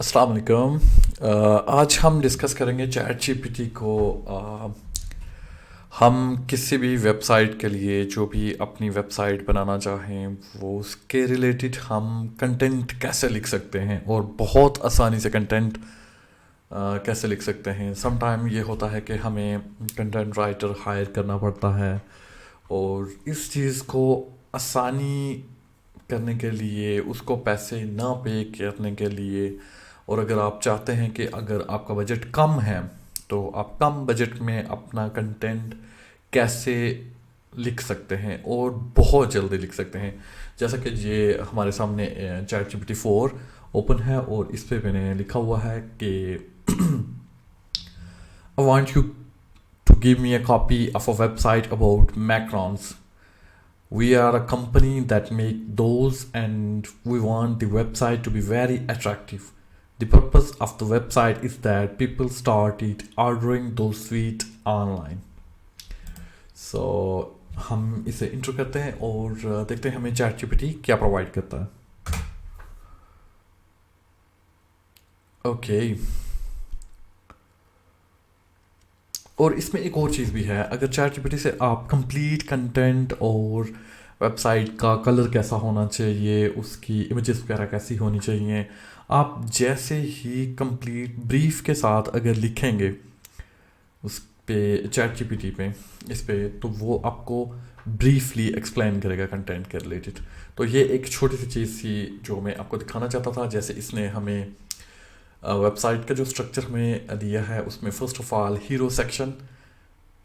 अस्सलाम वालेकुम। आज हम डिस्कस करेंगे चैट जीपीटी को। हम किसी भी वेबसाइट के लिए जो भी अपनी वेबसाइट बनाना चाहें वो उसके रिलेटेड हम कंटेंट कैसे लिख सकते हैं और बहुत आसानी से कंटेंट कैसे लिख सकते हैं। सम टाइम ये होता है कि हमें कंटेंट राइटर हायर करना पड़ता है और इस चीज़ को आसानी करने के लिए, उसको पैसे ना पे करने के लिए, और अगर आप चाहते हैं कि अगर आपका बजट कम है तो आप कम बजट में अपना कंटेंट कैसे लिख सकते हैं और बहुत जल्दी लिख सकते हैं। जैसा कि ये हमारे सामने चैट जीपीटी 4 ओपन है और इस पे मैंने लिखा हुआ है कि I want you to give me a copy of a website about macarons. We are a company that make those and we want the website to be very attractive. The purpose of the website is that people started ordering those sweets online. So हम इसे intro करते हैं और देखते हैं हमें chat GPT क्या provide करता है। ओके और इसमें एक और चीज़ भी है। अगर चैट जीपीटी से आप कंप्लीट कंटेंट और वेबसाइट का कलर कैसा होना चाहिए, उसकी इमेजेस वगैरह कैसी होनी चाहिए, आप जैसे ही कंप्लीट ब्रीफ के साथ अगर लिखेंगे उस पे चैट जीपीटी पे इस पे, तो वो आपको ब्रीफली एक्सप्लेन करेगा कंटेंट के रिलेटेड। तो ये एक छोटी सी चीज़ थी जो मैं आपको दिखाना चाहता था। जैसे इसने हमें वेबसाइट का जो स्ट्रक्चर हमें दिया है उसमें first of all hero section,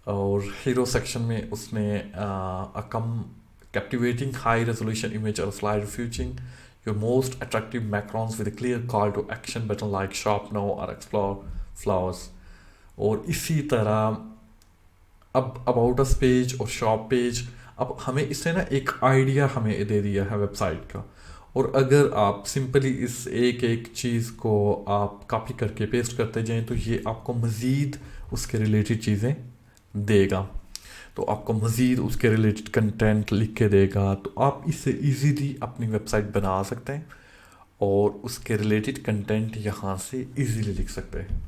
और हीरो सेक्शन में उसने कम captivating high resolution image or slide refusing your most attractive macrons with a clear call to action button like shop now or explore flowers. और इसी तरह अब about us page और shop page, अब हमें इसने ना एक आइडिया हमें दे दिया है वेबसाइट का, और अगर आप सिंपली इस एक एक चीज़ को आप कॉपी करके पेस्ट करते जाएं तो ये आपको मज़ीद उसके रिलेटेड चीज़ें देगा, तो आपको मज़ीद उसके रिलेटेड कंटेंट लिख के देगा। तो आप इससे इजीली अपनी वेबसाइट बना सकते हैं और उसके रिलेटेड कंटेंट यहाँ से इजीली लिख सकते हैं।